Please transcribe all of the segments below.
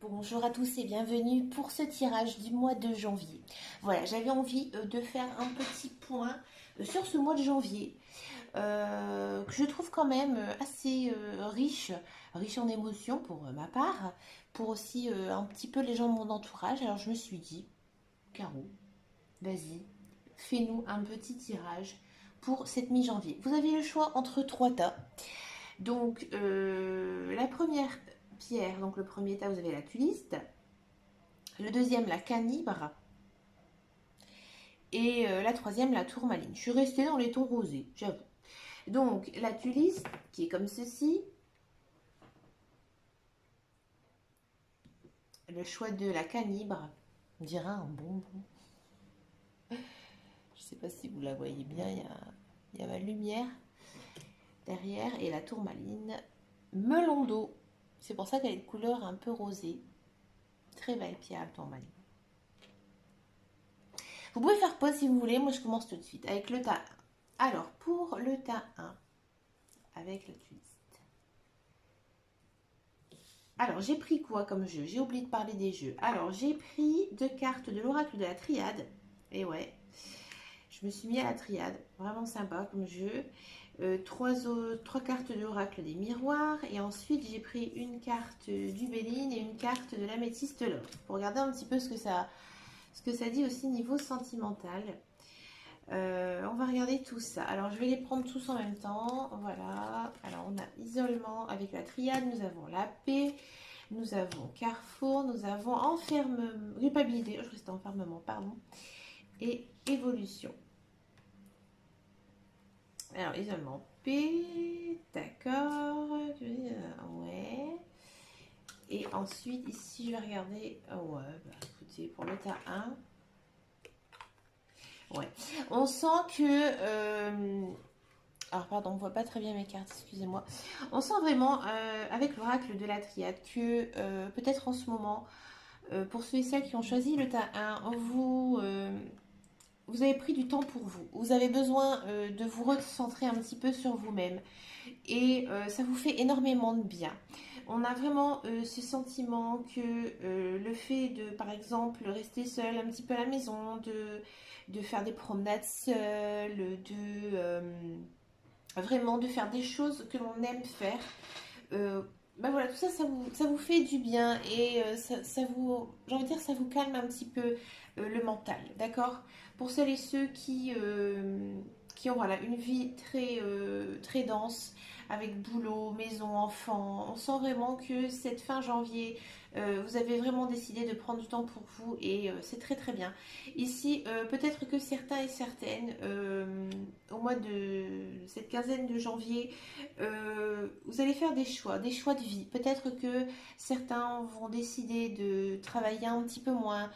Bonjour à tous et bienvenue pour ce tirage du mois de janvier. Voilà, j'avais envie de faire un petit point sur ce mois de janvier que je trouve quand même assez riche en émotions pour ma part, pour aussi un petit peu les gens de mon entourage. Alors je me suis dit, Caro, vas-y, fais-nous un petit tirage pour cette mi-janvier. Vous avez le choix entre trois tas. Donc la première pierre, donc le premier tas, vous avez la tuliste. Le deuxième, la canibre. Et la troisième, la tourmaline. Je suis restée dans les tons rosés, j'avoue. Donc, la tuliste, qui est comme ceci. Le choix de la canibre. On dirait un bonbon. Je ne sais pas si vous la voyez bien, il y a ma lumière derrière. Et la tourmaline, melon d'eau. C'est pour ça qu'elle est de couleur un peu rosée. Très belle pierre, la tourmaline. Vous pouvez faire pause si vous voulez. Moi, je commence tout de suite avec le tas 1. Alors, pour le tas 1, avec la tuliste. Alors, j'ai pris quoi comme jeu? J'ai oublié de parler des jeux. Alors, j'ai pris 2 cartes de l'oracle de la triade. Et ouais, je me suis mis à la triade. Vraiment sympa comme jeu. 3 cartes de l'oracle des miroirs. Et ensuite, j'ai pris une carte du Béline et une carte de l'améthyste l'or. Pour regarder un petit peu ce que ça dit aussi niveau sentimental. On va regarder tout ça. Alors, je vais les prendre tous en même temps. Voilà. Alors, on a isolement avec la triade. Nous avons la paix. Nous avons carrefour. Nous avons enfermement. Culpabilité. Je restais enfermement, pardon. Et évolution. Alors, isolement, paix. D'accord. Ouais. Et ensuite, ici, je vais regarder. Oh, ouais, bah, écoutez, pour le tas 1. Ouais. On sent que. Alors pardon, on voit pas très bien mes cartes, excusez-moi. On sent vraiment avec l'oracle de la triade que peut-être en ce moment, pour ceux et celles qui ont choisi le tas 1, vous avez pris du temps pour vous. Vous avez besoin de vous recentrer un petit peu sur vous-même. Et ça vous fait énormément de bien. On a vraiment ce sentiment que le fait de, par exemple, rester seul un petit peu à la maison, de faire des promenades seul, vraiment de faire des choses que l'on aime faire. Ben voilà, tout ça, ça vous fait du bien et ça vous, j'ai envie de dire, ça vous calme un petit peu le mental, d'accord? Pour celles et ceux qui ont voilà, une vie très dense, avec boulot, maison, enfants, on sent vraiment que cette fin janvier, vous avez vraiment décidé de prendre du temps pour vous et c'est très très bien. Ici, peut-être que certains et certaines, au mois de cette quinzaine de janvier, vous allez faire des choix de vie. Peut-être que certains vont décider de travailler un petit peu moins,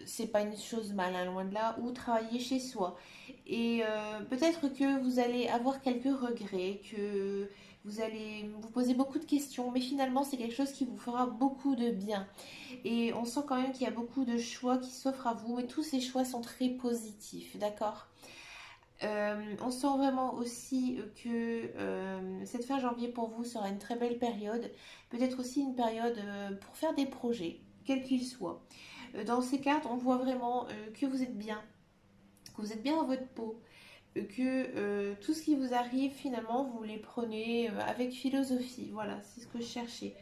c'est pas une chose mal, hein, loin de là, ou travailler chez soi. Et peut-être que vous allez avoir quelques regrets, que vous allez vous poser beaucoup de questions, mais finalement c'est quelque chose qui vous fera beaucoup de bien. Et on sent quand même qu'il y a beaucoup de choix qui s'offrent à vous, et tous ces choix sont très positifs, d'accord? On sent vraiment aussi que cette fin janvier pour vous sera une très belle période, peut-être aussi une période pour faire des projets, quels qu'ils soient. Dans ces cartes, on voit vraiment que vous êtes bien, que vous êtes bien dans votre peau, que tout ce qui vous arrive, finalement, vous les prenez avec philosophie. Voilà, c'est ce que je cherchais.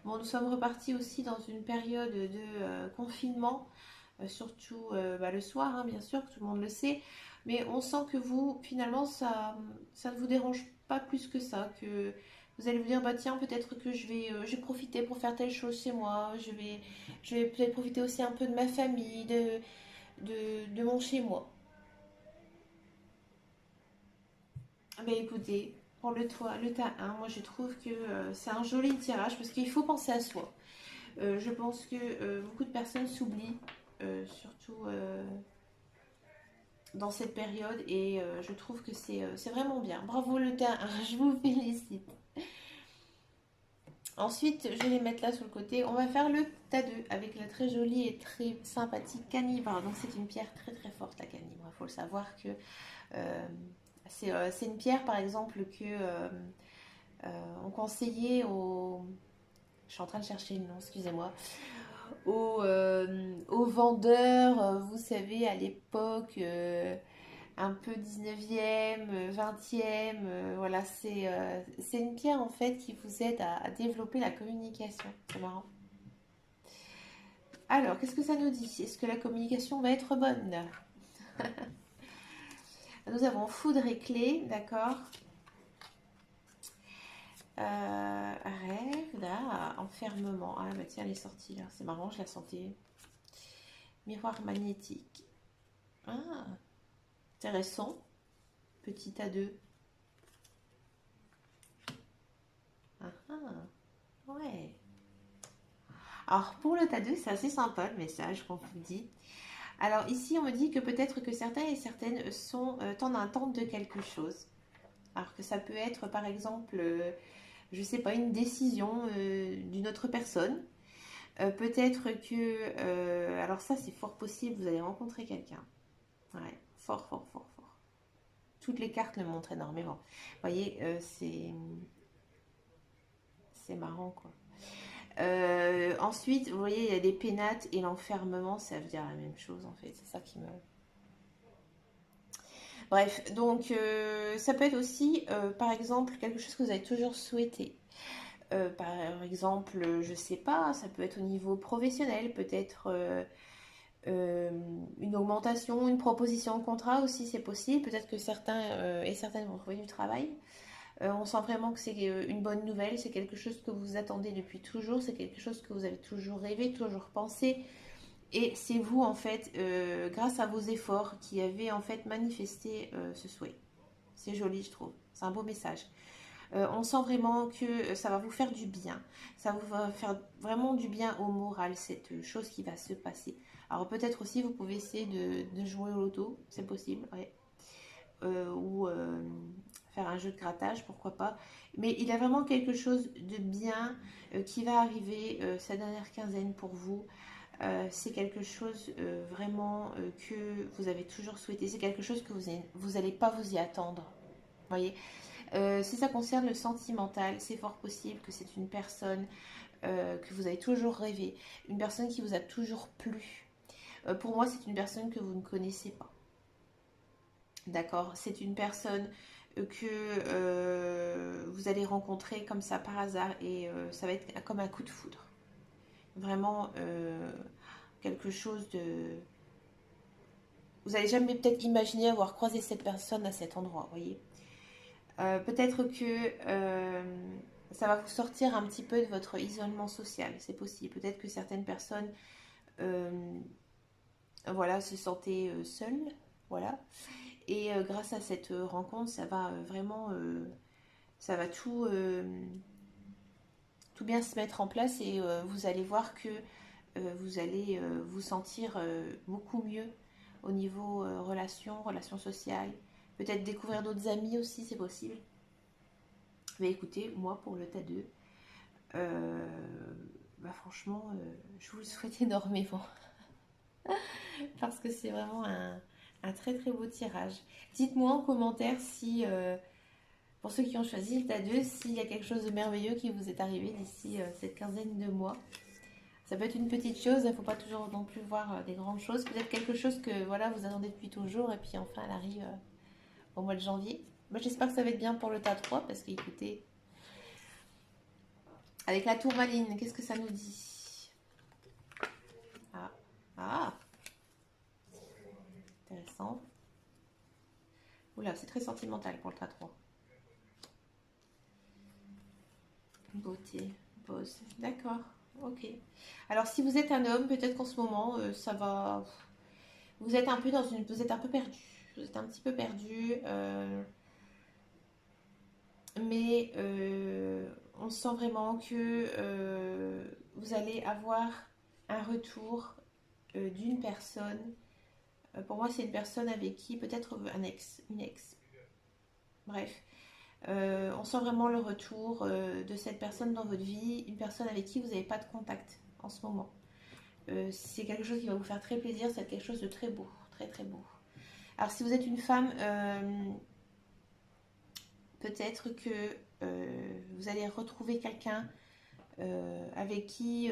Bon, nous sommes repartis aussi dans une période de confinement, surtout bah, le soir, hein, bien sûr, que tout le monde le sait. Mais on sent que vous, finalement, ça ne vous dérange pas plus que ça, que vous allez vous dire, bah tiens, peut-être que je vais profiter pour faire telle chose chez moi, je vais peut-être profiter aussi un peu de ma famille, de mon chez moi. Ah bah écoutez, pour le tas 1, moi je trouve que c'est un joli tirage parce qu'il faut penser à soi. Je pense que beaucoup de personnes s'oublient, surtout dans cette période, et je trouve que c'est vraiment bien. Bravo le tas 1, je vous félicite. Ensuite, je vais les mettre là sur le côté. On va faire le tas 2 avec la très jolie et très sympathique canibre. Donc c'est une pierre très très forte la canibre. Il faut le savoir que euh, c'est une pierre par exemple que on conseillait aux... Je suis en train de chercher le nom, excusez-moi. aux vendeurs, vous savez, à l'époque, un peu 19e, 20e, voilà, c'est une pierre en fait qui vous aide à développer la communication. C'est marrant. Alors, qu'est-ce que ça nous dit? Est-ce que la communication va être bonne? Nous avons foudre et clé, d'accord. Rêve, là, enfermement. Ah bah tiens, elle est sortie là. C'est marrant, je la sentais. Miroir magnétique. Ah, intéressant. Petit à deux. Ah, ah, ouais. Alors pour le tas 2, c'est assez sympa le message qu'on vous dit. Alors ici, on me dit que peut-être que certains et certaines sont en attente de quelque chose. Alors que ça peut être par exemple, je ne sais pas, une décision d'une autre personne. Peut-être que, alors ça c'est fort possible, vous allez rencontrer quelqu'un. Ouais, fort, fort, fort, fort. Toutes les cartes le montrent énormément. Vous voyez, c'est marrant quoi. Ensuite, vous voyez, il y a des pénates et l'enfermement, ça veut dire la même chose en fait. C'est ça qui me. Bref, donc ça peut être aussi, par exemple, quelque chose que vous avez toujours souhaité. Par exemple, je sais pas, ça peut être au niveau professionnel, peut-être euh, une augmentation, une proposition de contrat aussi, c'est possible. Peut-être que certains et certaines vont trouver du travail. On sent vraiment que c'est une bonne nouvelle, c'est quelque chose que vous attendez depuis toujours, c'est quelque chose que vous avez toujours rêvé, toujours pensé. Et c'est vous, en fait, grâce à vos efforts, qui avez en fait manifesté ce souhait. C'est joli, je trouve. C'est un beau message. On sent vraiment que ça va vous faire du bien. Ça vous va faire vraiment du bien au moral, cette chose qui va se passer. Alors peut-être aussi, vous pouvez essayer de jouer au loto, c'est possible, ouais. Ou faire un jeu de grattage, pourquoi pas. Mais il y a vraiment quelque chose de bien qui va arriver cette dernière quinzaine pour vous. C'est quelque chose vraiment que vous avez toujours souhaité. C'est quelque chose que vous n'allez pas vous y attendre. Voyez. Si ça concerne le sentimental, c'est fort possible que c'est une personne que vous avez toujours rêvé, une personne qui vous a toujours plu. Pour moi, c'est une personne que vous ne connaissez pas. D'accord? C'est une personne que vous allez rencontrer comme ça par hasard et ça va être comme un coup de foudre. Vraiment quelque chose de. Vous n'allez jamais peut-être imaginer avoir croisé cette personne à cet endroit, vous voyez. Peut-être que ça va vous sortir un petit peu de votre isolement social, c'est possible. Peut-être que certaines personnes euh, voilà, se sentaient seules, voilà. Et grâce à cette rencontre, ça va vraiment, ça va tout bien se mettre en place et vous allez voir que vous allez vous sentir beaucoup mieux au niveau relations sociales. Peut-être découvrir d'autres amis aussi, c'est possible. Mais écoutez, moi pour le tas 2, bah franchement, je vous le souhaite énormément parce que c'est vraiment un très très beau tirage. Dites-moi en commentaire si, pour ceux qui ont choisi le tas 2, s'il y a quelque chose de merveilleux qui vous est arrivé d'ici cette quinzaine de mois. Ça peut être une petite chose, il ne faut pas toujours non plus voir des grandes choses. Peut-être quelque chose que voilà, vous attendez depuis toujours et puis enfin elle arrive au mois de janvier. Moi j'espère que ça va être bien pour le tas 3 parce qu'écoutez, avec la tourmaline, qu'est-ce que ça nous dit? Ah, ah, intéressant. Oula, c'est très sentimental pour le tas 3. Beauté, pause. D'accord, ok. Alors si vous êtes un homme, peut-être qu'en ce moment, ça va. Vous êtes un peu dans une. Vous êtes un peu perdu. Vous êtes un petit peu perdu. Mais on sent vraiment que vous allez avoir un retour d'une personne. Pour moi, c'est une personne avec qui, peut-être un ex, une ex. Bref, on sent vraiment le retour de cette personne dans votre vie, une personne avec qui vous n'avez pas de contact en ce moment. C'est quelque chose qui va vous faire très plaisir, c'est quelque chose de très beau, très très beau. Alors si vous êtes une femme, peut-être que vous allez retrouver quelqu'un avec qui,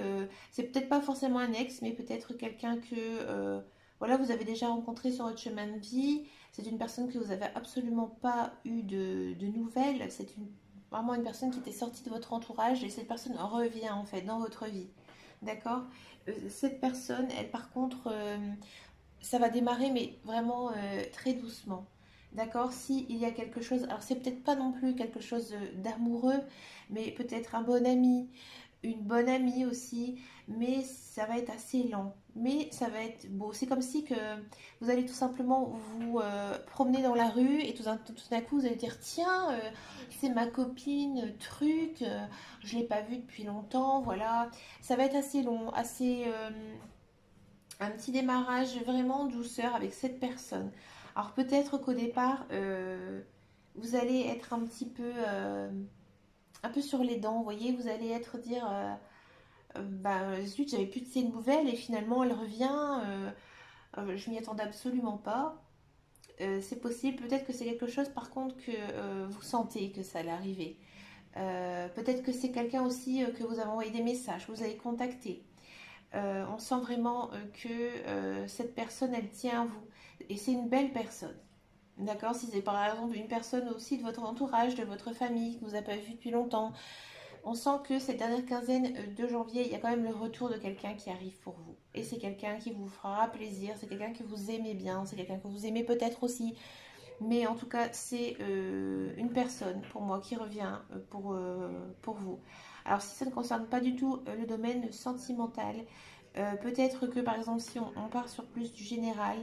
c'est peut-être pas forcément un ex, mais peut-être quelqu'un que voilà, vous avez déjà rencontré sur votre chemin de vie. C'est une personne que vous avez absolument pas eu de nouvelles. C'est vraiment une personne qui était sortie de votre entourage et cette personne revient en fait dans votre vie. D'accord? Cette personne, elle par contre, ça va démarrer, mais vraiment très doucement. D'accord? S'il y a quelque chose, alors c'est peut-être pas non plus quelque chose d'amoureux, mais peut-être un bon ami, une bonne amie aussi, mais ça va être assez lent. Mais ça va être beau. C'est comme si que vous allez tout simplement vous promener dans la rue et tout d'un coup vous allez dire tiens, c'est ma copine, truc, je l'ai pas vue depuis longtemps, voilà. Ça va être assez long, assez un petit démarrage vraiment douceur avec cette personne. Alors peut-être qu'au départ, vous allez être un peu sur les dents, vous voyez, vous allez être dire, bah zut, j'avais plus de ses nouvelles et finalement elle revient, je m'y attendais absolument pas. C'est possible, peut-être que c'est quelque chose par contre que vous sentez que ça allait arriver. Peut-être que c'est quelqu'un aussi que vous avez envoyé des messages, que vous avez contacté. On sent vraiment que cette personne, elle tient à vous. Et c'est une belle personne. D'accord? Si c'est par exemple une personne aussi de votre entourage, de votre famille, que vous n'avez pas vu depuis longtemps, on sent que cette dernière quinzaine de janvier, il y a quand même le retour de quelqu'un qui arrive pour vous. Et c'est quelqu'un qui vous fera plaisir, c'est quelqu'un que vous aimez bien, c'est quelqu'un que vous aimez peut-être aussi. Mais en tout cas, c'est une personne pour moi qui revient pour vous. Alors si ça ne concerne pas du tout le domaine sentimental, peut-être que par exemple si on part sur plus du général,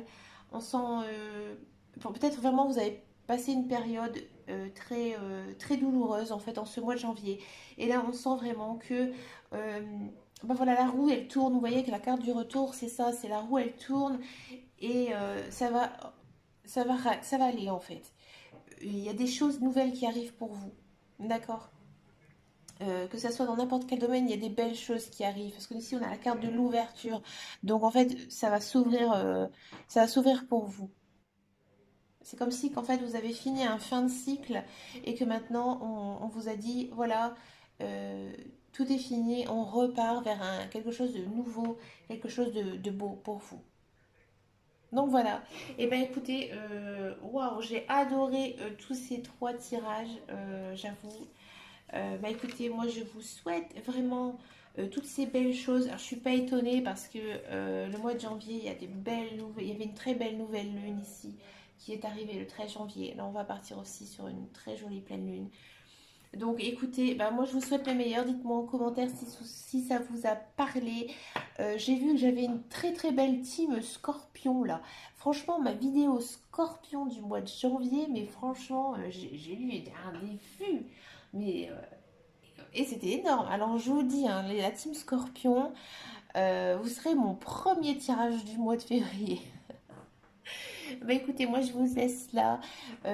on sent, peut-être vraiment vous avez passé une période très douloureuse en fait en ce mois de janvier. Et là on sent vraiment que ben voilà, la roue elle tourne, vous voyez que la carte du retour c'est ça, c'est la roue elle tourne et ça va aller en fait. Il y a des choses nouvelles qui arrivent pour vous, d'accord? Que ça soit dans n'importe quel domaine, il y a des belles choses qui arrivent. Parce que ici, on a la carte de l'ouverture. Donc, en fait, ça va s'ouvrir pour vous. C'est comme si, qu'en fait, vous avez fini un fin de cycle et que maintenant, on vous a dit, voilà, euh, tout est fini, on repart vers quelque chose de nouveau, quelque chose de beau pour vous. Donc voilà. Et ben écoutez, waouh, j'ai adoré tous ces trois tirages, j'avoue. Bah écoutez, moi je vous souhaite vraiment toutes ces belles choses. Alors je suis pas étonnée parce que le mois de janvier, il y a des belles nouvelles. Il y avait une très belle nouvelle lune ici qui est arrivée le 13 janvier. Là, on va partir aussi sur une très jolie pleine lune. Donc écoutez, bah, moi je vous souhaite le meilleur. Dites-moi en commentaire si ça vous a parlé. J'ai vu que j'avais une très très belle team Scorpion là. Franchement, ma vidéo Scorpion du mois de janvier, mais franchement, j'ai eu un des vues. Mais et c'était énorme. Alors je vous dis, hein, la team Scorpion, vous serez mon premier tirage du mois de février. Bah écoutez, moi je vous laisse là.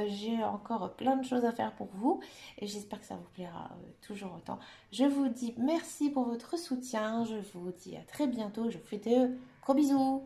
J'ai encore plein de choses à faire pour vous et j'espère que ça vous plaira toujours autant. Je vous dis merci pour votre soutien. Je vous dis à très bientôt. Je vous fais de gros bisous.